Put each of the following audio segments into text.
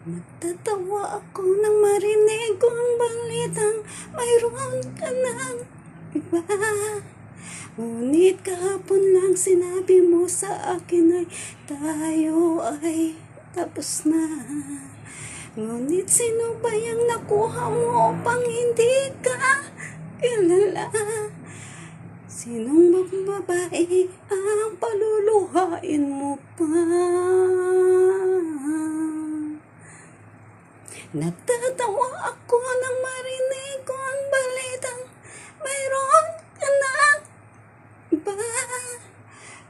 Natatawa ako nang marinig ko ang balitang mayroon ka ng iba. Ngunit kahapon lang sinabi mo sa akin ay tayo ay tapos na. Ngunit sino ba yung nakuha mo upang hindi ka kilala? Sinong babae ang paluluhain mo pa? Natatawa ako nang marinig ko ang balitang mayroon ka na iba.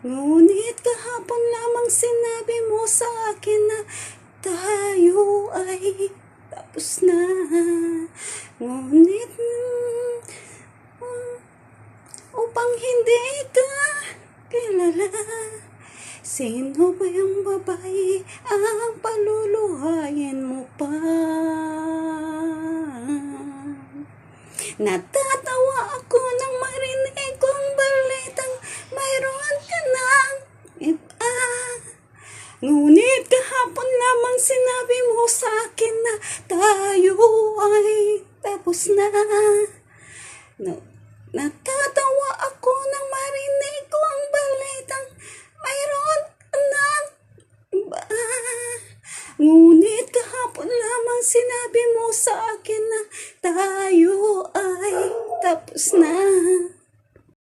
Ngunit kahapon lamang sinabi mo sa akin na tayo ay tapos na. Ngunit upang hindi ka kilala, sino ba yung babae ang paluluhain mo pa? Natatawa ako nang marinig ko ang balitang mayroon ka ng iba. Ngunit kahapon lamang sinabi mo sa akin na tayo ay tapos na. Natatawa ako nang marinig ko ang balitang mayroon ka ng iba. Ngunit kahapon lamang sinabi mo sa akin na tayo ay tapos na.